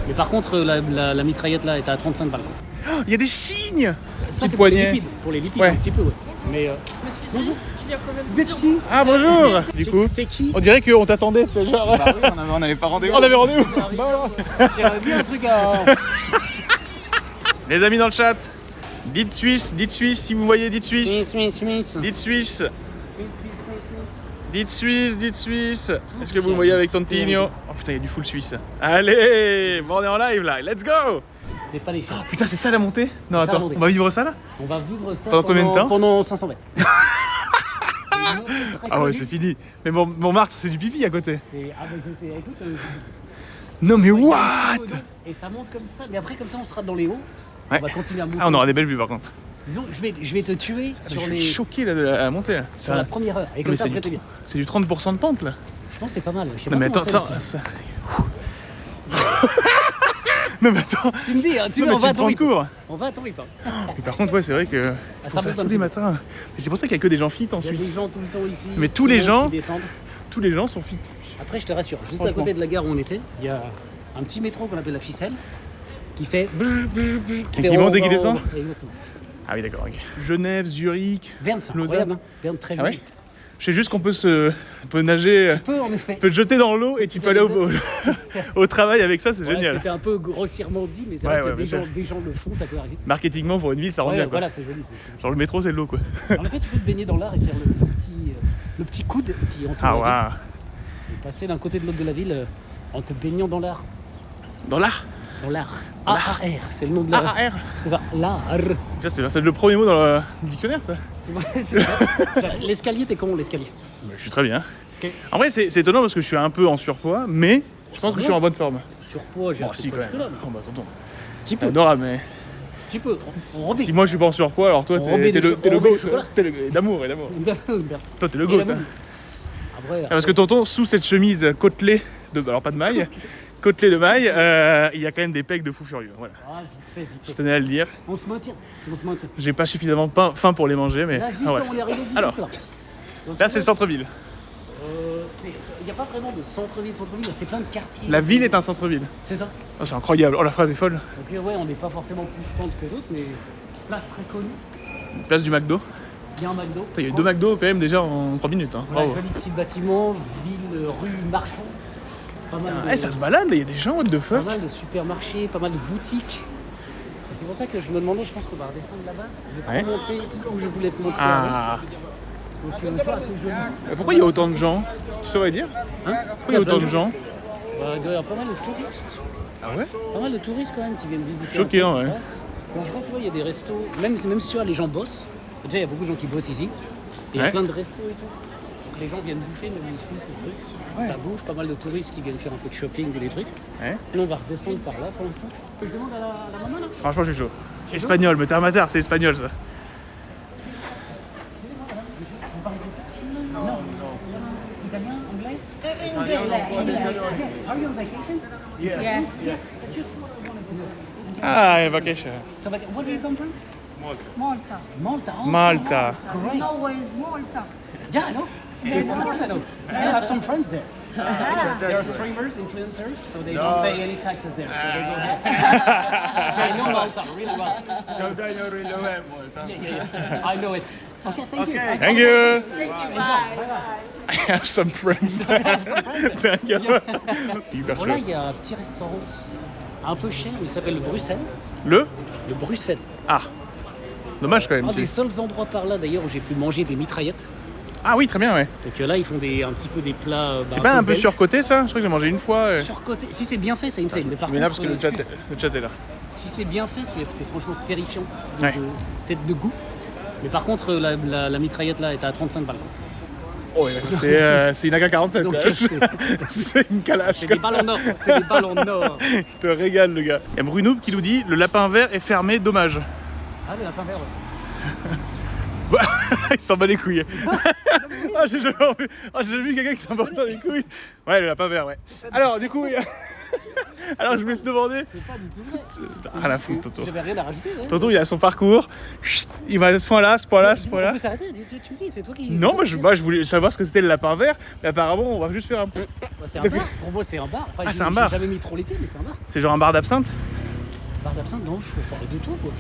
Mais par contre, la mitraillette là est à 35 balles. Il y a des signes. Ça, c'est poignet. pour les lipides Ouais. un petit peu, ouais. Mais bonjour. Vous êtes qui? Ah bonjour. Du coup, T'es qui? on dirait qu'on t'attendait, c'est genre. Bah oui, on avait pas rendez-vous. On avait rendez-vous. J'aurais bien un truc à... Les amis dans le chat, dites Suisse si vous voyez, dites Suisse. Smith. Dites Suisse. Dites Suisse. Est-ce que vous me voyez avec Tontinho? Oh putain, il y a du full suisse. Allez, bon, on est en live là, let's go. C'est pas les chiens. Putain, c'est ça la montée? Non, C'est ça, la attends, montée. on va vivre ça là? On va vivre ça Pendant combien de temps? Pendant 500 mètres. Ah ouais, c'est fini. Mais Montmartre, c'est du pipi à côté. Ah bah je sais, écoute... Non mais what? Et ça monte comme ça, mais après comme ça on sera dans les hauts. Ouais. On va continuer à monter. Ah, on aura des belles vues par contre. Disons, je vais te tuer Je sur suis les... choqué là de la montée là. sur la première heure. Et comme Mais ça c'est après du, t'es bien. c'est du 30% de pente là. Je pense que c'est pas mal. Je sais Non pas mais comment attends, c'est, ça... Non mais attends. Tu me dis, hein, Non, mais on va à tu ton prends le rythme. cours. On va à ton rythme. Mais par contre, ouais, c'est vrai que faut ça ça monte tous un les petit matins. Mais c'est pour ça qu'il y a que des gens fit en Il y a des Suisse. gens tout le temps ici. Mais tous tout le les monde gens- qui descendent. Tous les gens sont fit. Après, je te rassure, juste à Franchement. côté de la gare où on était, il y a un petit métro qu'on appelle la ficelle qui fait... Et qui monte et qui descend. Exactement. Ah oui, d'accord, ok. Genève, Zurich. Berne, c'est Lausanne. incroyable. Hein. Berne, très Ah ouais? joli. Je sais juste qu'on peut on peut nager, Tu peux en effet. on peut te jeter dans l'eau et tu peux aller au travail avec ça, c'est Ouais, génial. c'était un peu grossièrement dit, mais c'est Ouais, vrai ouais, que bien des gens le font, ça peut arriver. Marketingement pour une ville, ça rend Ouais, bien quoi. voilà, c'est joli. Genre le métro, c'est de l'eau quoi. En effet, tu peux te baigner dans l'art et faire le petit coude qui entoure Ah la ville. waouh. Et passer d'un côté de l'autre de la ville en te baignant dans l'art. Dans l'art. Dans l'art. A-A-R, c'est le nom de l'art. A-A-R. C'est ça, l'art. Ça, c'est le premier mot dans le dictionnaire ça. C'est vrai, c'est vrai. L'escalier, t'es comment l'escalier? Je suis très bien. Ok. En vrai, c'est étonnant parce que je suis un peu en surpoids, mais je pense que je suis en bonne forme. Surpoids, j'ai Bon, un peu si quand pas même. jusque-là, mais Oh, bah, tonton. Tu peux, Adorable, mais tu peux. On remet. si moi je suis pas en surpoids, alors toi On remet t'es des le, cho- t'es on le remet goat. du chocolat. T'es d'amour et d'amour. Toi t'es le Et goat. la Hein. boule. Après, Parce que tonton, sous cette chemise côtelée, alors pas de maille, côtelée de maille, il y a quand même des pecs de fou furieux. Voilà. Ah, vite Je fait. tenais à le dire. On se maintient. J'ai pas suffisamment faim pour les manger, mais Là, ah, justement, ouais. on est arrivé vite, Alors, là. Donc, là c'est le centre-ville. Il n'y a pas vraiment de centre-ville, c'est plein de quartiers. La ville est un centre-ville. C'est ça. Oh, c'est incroyable. Oh, la phrase est folle. Donc ouais, on n'est pas forcément plus centre que d'autres, mais place très connue. Place du McDo. Il y a un McDo. Il y a eu 2 McDo quand même déjà en 3 minutes. Hein. Voilà, Bravo. joli petit bâtiment, ville, rue, marchand. Pas mal, Eh, ça se balade, là, il y a des gens, what the pas fuck. mal de supermarchés, pas mal de boutiques. Et c'est pour ça que je me demandais, je pense qu'on va redescendre là-bas. Je vais Ouais. te remonter où je voulais te montrer. Ah. Donc, toi, c'est joli. Mais pourquoi il y a autant de gens? Tu saurais dire? Hein Pourquoi il y a autant de gens? Il doit y avoir pas mal de touristes. Ah ouais? Pas mal de touristes quand même qui viennent visiter. Choquant, un peu, ouais. Quand je vois, tu vois, il y a des restos, même si tu vois, les gens bossent. Déjà, il y a beaucoup de gens qui bossent ici. Et il y a Ouais. plein de restos et tout. Donc les gens viennent bouffer, même les Suisses, les trucs. Ouais. Ça bouge, pas mal de touristes qui viennent faire un peu de shopping ou des trucs. Ouais. Nous, on va redescendre par là pour l'instant. Je demande à la maman là. Franchement, je suis chaud. Espagnol, mais terre à terre, c'est espagnol ça. Italien, anglais. Are you on vacation? Yes. Yes. Just what I wanted to know. Ah, vacation. So, where do you come from? Malta. Malta. Oh, Malta. Great. You know where is Malta? Yeah, I know. Of course I know. I have some friends there. They are streamers, influencers, so they don't pay any taxes there. So they go there. I know Malta really well. So then you really well, Malta. Yeah. I know it. Okay, thank you. Thank you. Bye. I have some friends. Thank you. Hyper Voilà, chaud. il y a un petit restaurant un peu cher, il s'appelle le Bruxelles. Le? Le Bruxelles. Ah. Dommage quand même. Un des si. seuls endroits par là d'ailleurs où j'ai pu manger des mitraillettes. Ah oui, très bien, ouais. Donc là, ils font un petit peu des plats. C'est pas un peu belges. surcoté ça? Je crois que j'ai mangé une fois. Surcoté. Si c'est bien fait, c'est insane. Mais par Mais là, contre, parce que le chat est là. si c'est bien fait, c'est franchement terrifiant. Ouais. C'est peut-être de goût. Mais par contre, la mitraillette là est à 35 balles. Quoi. Oh, ouais, c'est une AK-47. Donc, quoi. C'est une calache. c'est des balles en or. C'est des balles en or. Il te régale, le gars. Il y a Bruno qui nous dit le lapin vert est fermé, dommage. Ah, le lapin vert. Ouais. Il s'en bat les couilles. Ah, j'ai jamais vu quelqu'un qui s'en bat dans les couilles. Ouais, le lapin vert, ouais. Alors, du coup, Alors je voulais te demander. C'est pas du tout vrai. Rien à foutre, Tonton. J'avais rien à rajouter. Ouais. Tonton, il a son parcours. Chut, il va à ce point-là, ce point-là, ce On point-là. peut s'arrêter, tu me dis, c'est toi qui. Non, moi je voulais savoir ce que c'était le lapin vert, mais apparemment on va juste faire un. Bah, c'est un bar. Pour moi, c'est un bar. Enfin, Ah, c'est un j'ai bar. jamais mis trop les pieds, mais c'est un bar. C'est genre un bar d'absinthe? Bar d'absinthe, non, je parle de tout quoi.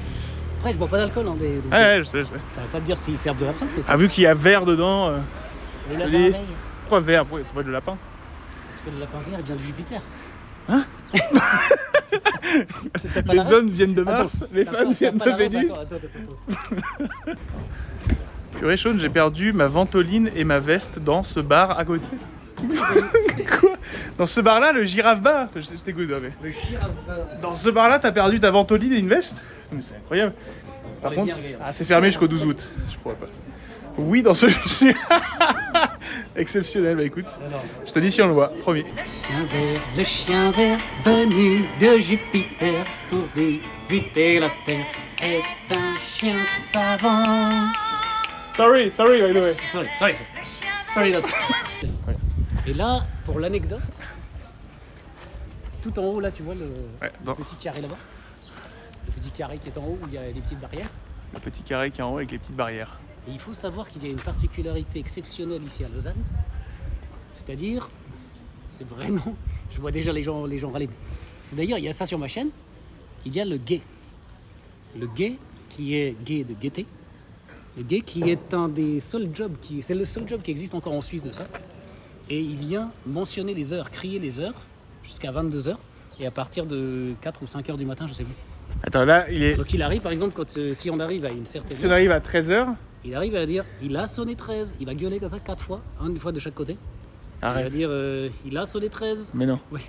Après, je bois pas d'alcool, hein, mais. Donc, Ouais, je sais. ça va pas te dire s'ils servent de l'absinthe. Mais Ah, vu qu'il y a vert dedans. le lapin les- veille. Pourquoi vert? Pourquoi c'est pas de lapin? Parce que le lapin vert, il vient de Jupiter. Hein? C'était pas Les la ref. hommes viennent de Mars, Attends, les t'as femmes pas- viennent t'as de pas la ref, Vénus. attends. Purée Sean, j'ai perdu ma ventoline et ma veste dans ce bar à côté. Quoi? Dans ce bar là, le girafe bar. Je t'écoute, mais. Le girafe. Dans ce bar là, t'as perdu ta ventoline et une veste? Mais c'est incroyable. Par les contre, bien rire. c'est fermé jusqu'au 12 août. Je pourrais pas. Oui, dans ce exceptionnel, bah écoute. Alors, Je te dis si on le voit, promis. le chien vert venu de Jupiter pour visiter la Terre est un chien savant. Sorry, by the way. Sorry, Dot. Et là, pour l'anecdote, tout en haut, là, tu vois le Ouais, dans petit carré là-bas. Le petit carré qui est en haut où il y a les petites barrières. le petit carré qui est en haut avec les petites barrières. Et il faut savoir qu'il y a une particularité exceptionnelle ici à Lausanne. C'est-à-dire, c'est vraiment, je vois déjà les gens râler. C'est d'ailleurs, il y a ça sur ma chaîne, il y a le gay. Le gay qui est gay de gaieté. Le gay qui est un des seuls jobs, c'est le seul job qui existe encore en Suisse de ça. Et il vient mentionner les heures, crier les heures jusqu'à 22h. Et à partir de 4 ou 5 heures du matin, je sais plus. Attends, là, il est. Donc il arrive, par exemple, si on arrive à une certaine Si on heure, arrive à 13h, il arrive à dire, il a sonné 13. Il va gueuler comme ça 4 fois, une fois de chaque côté. Il va arrête. dire, il a sonné 13. Mais non. Oui.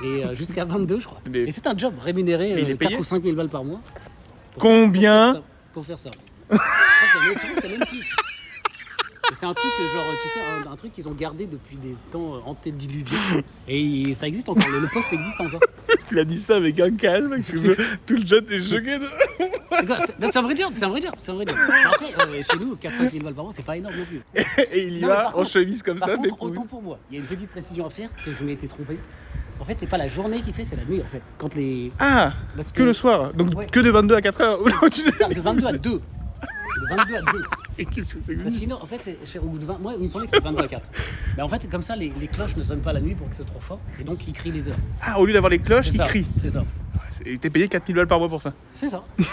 Et jusqu'à 22, je crois. Mais- Et c'est un job rémunéré, Mais il est 4 payé ou 5 000 balles par mois. Combien? Pour faire ça. C'est même plus. Et c'est un truc, genre, tu sais, un truc qu'ils ont gardé depuis des temps antédiluviens. Et ça existe encore, le poste existe encore. Il a dit ça avec un calme, tout le chat est choqué de. C'est quoi, c'est un vrai job, c'est un vrai job. Mais après, chez nous, 4-5 000 balles par mois, c'est pas énorme non plus. Et il y Non, mais va par en contre- chemise comme Par ça, contre, mais autant pour moi, il y a une petite précision à faire que je m'ai été trompé. En fait, c'est pas la journée qui fait, c'est la nuit en fait. Quand les. Ah, Parce que le soir. Donc Ouais. que de 22 à 4h. C'est ça, de 22 à 2. De 22 à 2. Et qu'est-ce que c'est que Mais ça? sinon, en fait, moi, il me semblait que c'était 22 à 4. Mais en fait, comme ça, les cloches ne sonnent pas la nuit pour que c'est trop fort. Et donc, ils crient les heures. Ah, au lieu d'avoir les cloches, C'est il ça. crie. C'est ça. Et t'es payé 4000 balles par mois pour ça. C'est ça. C'est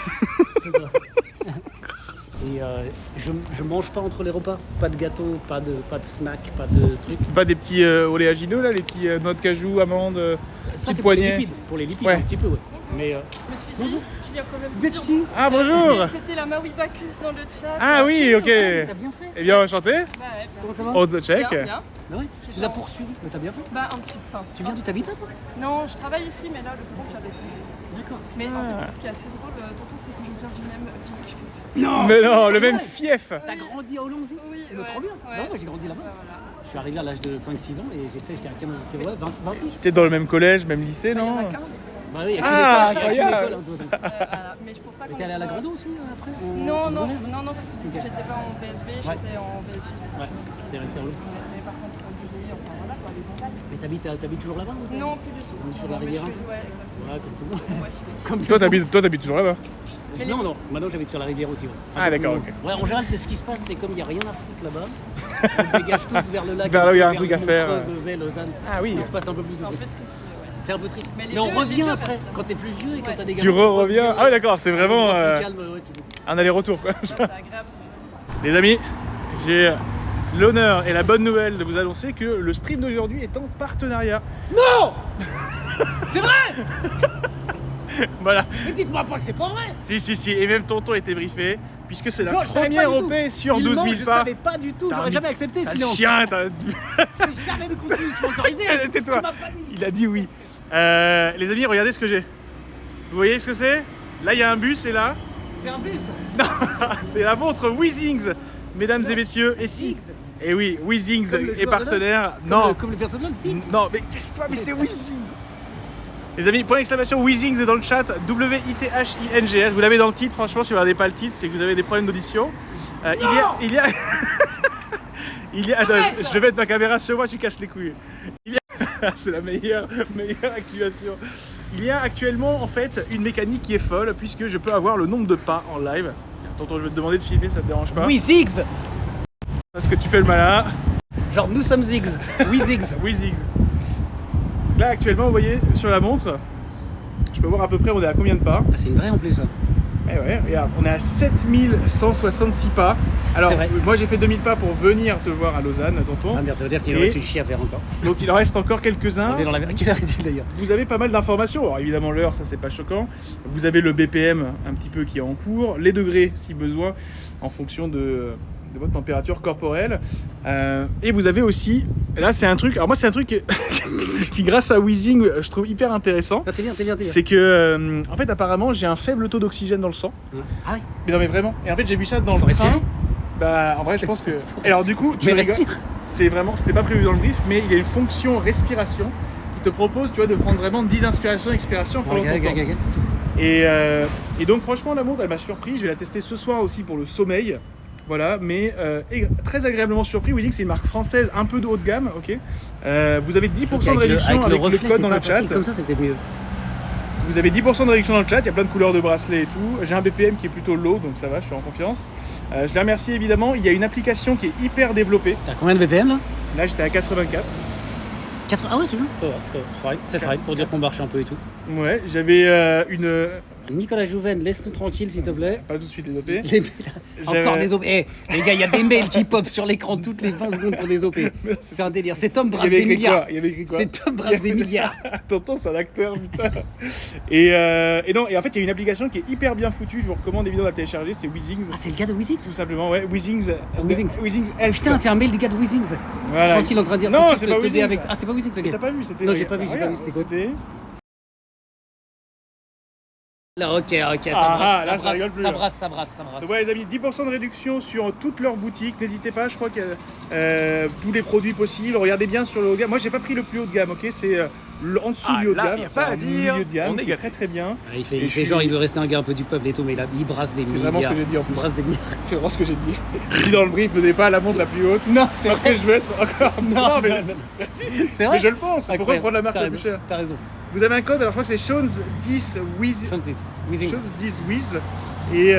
ça. Et je mange pas entre les repas. Pas de gâteau, pas de snack, pas de trucs. Pas des petits oléagineux là, les petits noix de cajou, amandes, Ça, petits c'est pour les poignets. lipides. Pour les lipides, Ouais. un petit peu, ouais. Mais Je me suis dit, je viens quand même vous êtes dire- qui? Ah bonjour. C'était la Maui Bacchus dans le chat. Ah oui, ok. T'as bien fait. Eh bien enchanté. Bah ouais, Comment ça va? On te check. bien, bien. Bah ouais, tu l'as poursuivi, mais t'as bien fait. Bah un petit peu. Enfin, Tu viens d'où t'habites là, toi? non, je travaille ici, mais là, le compte, j'avais fait. D'accord. Mais en Ah. fait, ce qui est assez drôle, tonton, c'est que je viens du même village que toi. Non. Mais non, le c'est même vrai. fief. T'as grandi à Olonzy? Oui, Mais trop bien. ouais. Non, moi j'ai grandi là-bas. Bah, voilà. Je suis arrivé à l'âge de 5-6 ans et j'ai fait jusqu'à 15, ouais, 20 piges. T'es dans le même collège, même lycée, Bah, il y en a non? 15. Bah oui, il y a Ah, qu'une école, il y a qu'une incroyable. école, hein, toi, donc. Voilà. Mais je pense pas Et qu'on t'es allé à la est pas- Grande aussi après Non, en non, secondaire non, non, parce que Ok. j'étais pas en VSB, j'étais en VSU. Ouais, t'es resté à Olon. Mais par contre, en Bully, enfin voilà, quoi, les bons Mais t'habites toujours là-bas ou t'es- Non, plus du tout. Sur la rivière, hein. Ouais, exactement. Voilà, comme tout le monde. Ouais, je suis- Comme tout Toi le monde. t'habites toujours là-bas. Non, non, maintenant j'habite sur la rivière aussi. Ouais. Ah, d'accord, ok. Ouais, en général, c'est ce qui se passe, c'est comme il n'y a rien à foutre là-bas. On dégage tous vers le lac. Vers là où il y a un vers truc à Montreux, faire. Vevey, Lausanne. Ah oui. Il se passe un peu plus de C'est un trucs. peu triste, ouais. C'est un peu triste. Mais les Mais on vieux, revient les vieux après, restent. quand t'es plus vieux et quand Ouais. t'as des Tu gamins. reviens. Ah oui d'accord, c'est vraiment Calme, ouais, tu peux. un aller-retour quoi. Là, c'est agréable, c'est joli. Les amis, j'ai l'honneur et la bonne nouvelle de vous annoncer que le stream d'aujourd'hui est en partenariat. Non. C'est vrai. Voilà. Mais dites-moi pas que c'est pas vrai. Si, et même tonton était briefé, puisque c'est la Non, je savais première pas du tout. OP sur Il 12 ment, 000 je pas. savais pas du tout, T'as j'aurais mis- jamais accepté T'as sinon. le chien, Je fais jamais de contenu sponsorisé. Tais-toi. Tu m'as pas dit. Il a dit oui. Les amis, regardez ce que j'ai. Vous voyez ce que c'est? Là, il y a un bus et là, C'est un bus. non, c'est la montre Weezings, mesdames et messieurs. Et si? Six. Et oui, Weezings Comme le est joueur de partenaire. Comme Non, comme le perso de LOL, Six. non, mais qu'est-ce que mais c'est Weezings. Les amis, point d'exclamation Weezings dans le chat, W-I-T-H-I-N-G-S. Vous l'avez dans le titre, franchement, si vous regardez pas le titre, c'est que vous avez des problèmes d'audition. Il y a. Attends, je vais mettre ma caméra sur moi, tu casses les couilles. Il y a, C'est la meilleure activation. Il y a actuellement en fait une mécanique qui est folle puisque je peux avoir le nombre de pas en live. Tonton, je vais te demander de filmer, ça te dérange pas? Oui, Ziggs. Parce que tu fais le malin. Genre nous sommes Ziggs. Oui, Ziggs. Oui, Ziggs. Là actuellement, vous voyez sur la montre, je peux voir à peu près on est à combien de pas. Ah, c'est une vraie en plus. Hein. Eh ouais, regarde, on est à 7166 pas. Alors, C'est vrai. moi j'ai fait 2000 pas pour venir te voir à Lausanne, tonton. Ah merde, ça veut dire qu'il Et- reste une chie à faire encore. Donc il en reste encore quelques-uns. On est dans la quelle heure est-il d'ailleurs? Vous avez pas mal d'informations. Alors évidemment l'heure, ça c'est pas choquant. Vous avez le BPM un petit peu qui est en cours, les degrés si besoin, en fonction de votre température corporelle. Et vous avez aussi, là c'est un truc, alors moi c'est un truc qui grâce à Wheezing je trouve hyper intéressant. Ah, t'es bien. C'est que, en fait apparemment j'ai un faible taux d'oxygène dans le sang. Ah oui. Mais non mais vraiment. Et en fait j'ai vu ça dans Faut le train. respirer. Bah en vrai je pense que... Et alors du coup, tu Mais rigoles. respire. C'est vraiment, c'était pas prévu dans le brief, mais il y a une fonction respiration qui te propose, tu vois, de prendre vraiment 10 inspirations, expirations pendant ton temps. Ok. Et donc franchement la montre elle m'a surpris, je vais la tester ce soir aussi pour le sommeil. Voilà, mais très agréablement surpris. Wheezing c'est une marque française un peu de haut de gamme, ok. Vous avez 10% de réduction avec le reflet, code c'est dans pas le chat. facile. Comme ça, c'est peut-être mieux. Vous avez 10% de réduction dans le chat, il y a plein de couleurs de bracelets et tout. J'ai un BPM qui est plutôt low, donc ça va, je suis en confiance. Je les remercie évidemment. Il y a une application qui est hyper développée. T'as combien de BPM là? Là j'étais à 84. 80. Ah ouais, c'est bien. C'est fine pour dire qu'on marche un peu et tout. Ouais, j'avais une... Nicolas Jouven, laisse-nous tranquille s'il te plaît. Pas tout de suite les OP. Encore J'avais- des OP. Eh, les gars, il y a des mails qui pop sur l'écran toutes les 20 secondes pour des OP. C'est un délire. Cet homme Il y brasse avait des écrit milliards. quoi? Il y avait écrit quoi? Cet homme brasse des milliards. Tonton, c'est un acteur, putain. Et non, et en fait, il y a une application qui est hyper bien foutue. Je vous recommande évidemment de la télécharger. C'est Wheezing. Ah, c'est le gars de Wheezings? Tout simplement, ouais. Wheezing. Wheezings. Wheezing Health. Putain, c'est un mail du gars de Wheezings. Voilà. Je pense qu'il est en train de dire Non, qui c'est ce pas teubé Wheezings. avec. Ah, c'est pas Wheezings, Mais ok. t'as pas vu? C'était. Non, j'ai pas vu, c'était quoi? C'était. Là, ok, là, ça rigole plus, ça là. brasse. Donc voilà les amis, 10% de réduction sur toutes leurs boutiques, n'hésitez pas, je crois qu'il y a tous les produits possibles, regardez bien sur le haut de gamme, moi j'ai pas pris le plus haut de gamme, ok, c'est en dessous du haut de là, gamme, y a pas à un dire, milieu de gamme, on est qui est gâtés. très très bien. Ah, il fait, Et il je fait suis- genre, il veut rester un gars un peu du peuple et tout, mais là, il brasse des C'est milliards. vraiment ce que j'ai dit en plus. Il brasse des milliards. C'est vraiment ce que j'ai dit. J'ai dit dans le brief, ne donnez pas la montre la plus haute, Non, c'est parce vrai. que je veux être encore... Non, mais... non. Merci. C'est vrai. Mais je le pense, pourquoi Incroyable. prendre la marque T'as la plus raison, chère? T'as raison. Vous avez un code, alors je crois que c'est Shones10 Wiz. Wheezings. Shones10 Wiz. Et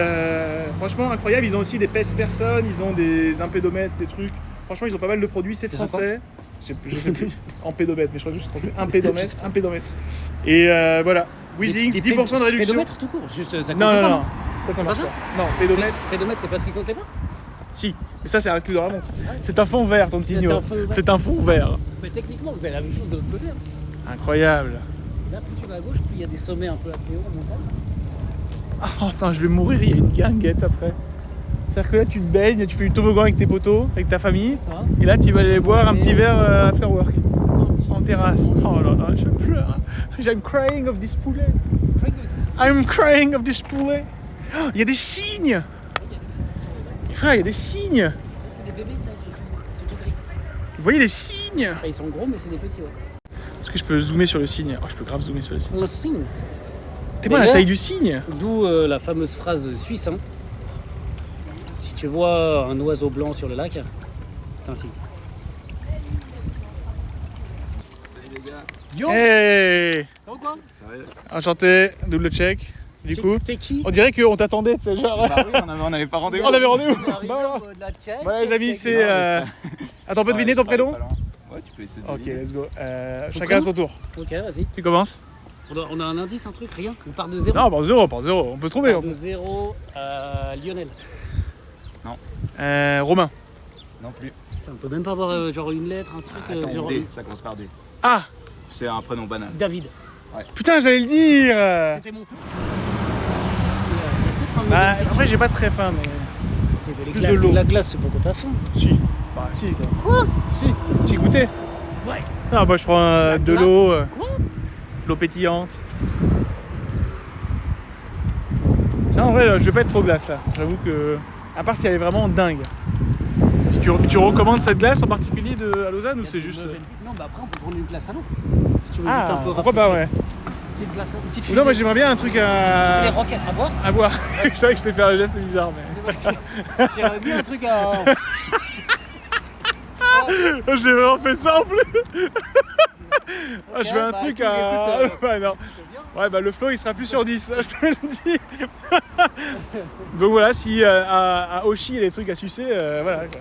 franchement incroyable, ils ont aussi des pèse personnes, ils ont des impédomètres, des trucs. Franchement ils ont pas mal de produits, c'est C'est français. Je sais plus, en pédomètre, mais je crois que je me suis trompé. Un pédomètre. Et voilà, Wheezing, 10% de réduction. Pédomètre tout court, juste ça compte Non, pas. non, ça marche pas ça pas. Non, pédomètre, Pédomètre, c'est pas ce qui comptait pas? si. Mais ça c'est inclus dans la montre. C'est un fond vert, ton C'est tigno. un fond vert. C'est un fond vert. Mais techniquement, vous avez la même chose de l'autre côté. Hein. Incroyable. Là, plus tu vas à gauche, plus il y a des sommets un peu assez hauts en montagne. Oh, attends, je vais mourir, il y a une guinguette après. C'est-à-dire que là tu te baignes, tu fais du toboggan avec tes potos, avec ta famille. Ça va? Et là, tu vas aller boire un petit verre after work en terrasse. Oh là là, je pleure. I'm crying of this poulet. I'm crying of this poulet. Oh, il y a des cygnes. Frère, il y a des cygnes. C'est des bébés, ça, ils sont tout gris. Vous voyez les cygnes? Enfin, ils sont gros, mais c'est des petits, ouais. Est-ce que je peux zoomer sur le cygne? Oh, je peux grave zoomer sur le cygne. Le cygne. T'es moi la D'ailleurs- taille du cygne? D'où la fameuse phrase suisse, hein. Si tu vois un oiseau blanc sur le lac, c'est un cygne. Yo. Hey, Ça va quoi? enchanté, double check. Du coup, T'es qui? on dirait qu'on t'attendait, tu sais, genre. Bah oui, on avait pas rendez-vous. On avait rendez-vous. On arrive Bah voilà. au de la check. Voilà les amis, check, c'est... check. Attends, on peut deviner ton prénom? Ouais, tu peux essayer de Ok, deviner. let's go. Son Chacun à prénom son tour. Ok, vas-y. Tu commences? On a un indice, un truc, rien. On part de zéro. Non, par zéro, on peut trouver. On part de zéro. Lionel. Romain. Non plus. Putain, on peut même pas avoir genre une lettre, un truc. Attends, genre D, ça commence par D. Ah, C'est un prénom banal. David. putain, j'allais le dire. C'était mon tour. Bah, après, j'ai pas très faim, mais... C'est de, plus de l'eau. La glace, c'est pas quand t'as faim. Si. Bah, si. Quoi? Si. J'ai goûté. Ouais. Non, bah, je prends La de glace. l'eau. Quoi? L'eau pétillante. Non, en vrai, je vais pas être trop glace, là. J'avoue que... À part si elle est vraiment dingue. Si tu recommandes cette glace en particulier à Lausanne ou c'est juste... Non, bah après, on peut prendre une glace à l'eau. Si tu veux juste Ah, un peu pourquoi pas, ouais. Une petite glace à l'eau. Une petite Ou non, moi fusée. j'aimerais bien un truc C'est les à... roquettes à boire. à voir. Je savais que je t'ai fait un geste bizarre, mais... J'aimerais bien un truc à. J'ai vraiment fait ça en plus. Ah, je veux un bah, truc écoute, à... écoute, ouais, non. Ouais, bah le flow il sera plus sur 10, je te le dis. Donc voilà, si à Oshi il y a des trucs à sucer, voilà quoi.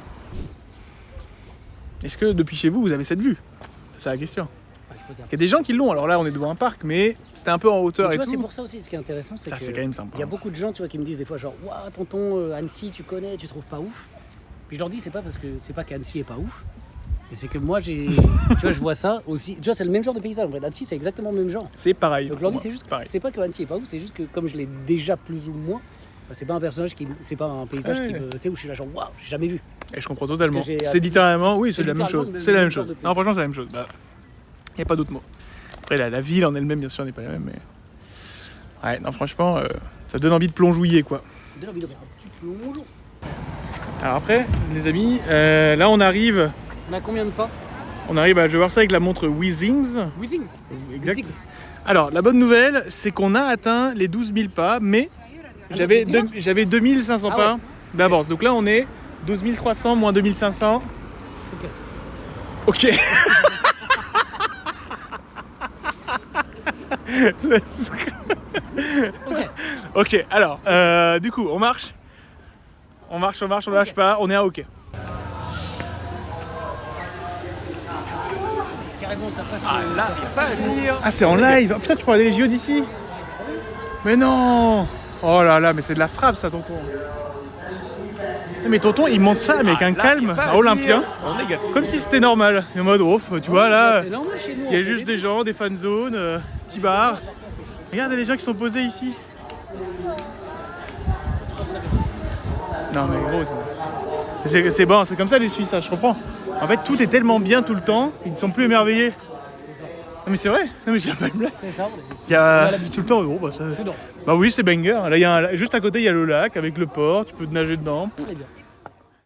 Est-ce que depuis chez vous, vous avez cette vue? C'est la question. Ouais, je pose la- Il y a des gens qui l'ont, alors là on est devant un parc, mais c'était un peu en hauteur Mais et tu vois, tout. c'est pour ça aussi, ce qui est intéressant, c'est Ça, que c'est quand même sympa. il y a beaucoup de gens, tu vois, qui me disent des fois genre, waouh, tonton, Annecy, tu connais, tu trouves pas ouf. Puis je leur dis, c'est pas parce que c'est pas qu'Annecy est pas ouf, mais c'est que moi j'ai, tu vois, je vois ça aussi. Tu vois, c'est le même genre de paysage. En vrai, Annecy, c'est exactement le même genre. C'est pareil. Donc je leur dis, pour c'est moi. juste, pareil. c'est pas que Annecy est pas ouf, c'est juste que comme je l'ai déjà plus ou moins, bah, c'est pas un personnage qui, c'est pas un paysage qui Ouais. me, tu sais, où je suis là genre, waouh, j'ai jamais vu. Et je comprends totalement. Parce que j'ai C'est littéralement, oui, c'est la même littéralement chose. le C'est la même genre chose. de Non, franchement, c'est la même chose. Bah, il n'y a pas d'autre mot. Après, la ville en elle-même, bien sûr, n'est pas la même, mais. Ouais, non, franchement, ça donne envie de plongeouiller, quoi. De la vidéo, un petit plongeon. Alors après, les amis, là, on arrive. On a combien de pas? On arrive à. Je vais voir ça avec la montre Weezings. Weezings. Exact. Weezings. Alors, la bonne nouvelle, c'est qu'on a atteint les 12 000 pas, mais j'avais 2500 Ah pas ouais. d'avance. Donc là, on est 12 300 moins 2500. Ok. Ok. Ok. Ok, alors, du coup, on marche. On marche, on lâche pas, on est à ok. Carrément, ça passe. Là, il y a ça à dire. Ah, c'est en live. Oh, putain, tu peux regarder les JO d'ici? Mais non. Oh là là, mais c'est de la frappe ça, tonton. Mais tonton, il monte ça mais avec un calme à Olympien, En négatif. comme si c'était normal. En mode, oh, tu vois là, C'est normal chez nous. il y a on fait juste des gens, des fan zones, petits bars. Regarde les gens qui sont posés ici. Non mais gros, c'est bon, c'est comme ça les Suisses, hein, je comprends. En fait, tout est tellement bien tout le temps, ils ne sont plus émerveillés. Non mais c'est vrai, non mais j'ai pas une blague. C'est ça, Il y a tout le temps, oh, bah, ça... c'est drôle. Bah oui, c'est banger. Là, juste à côté, il y a le lac avec le port, tu peux te nager dedans. Très bien.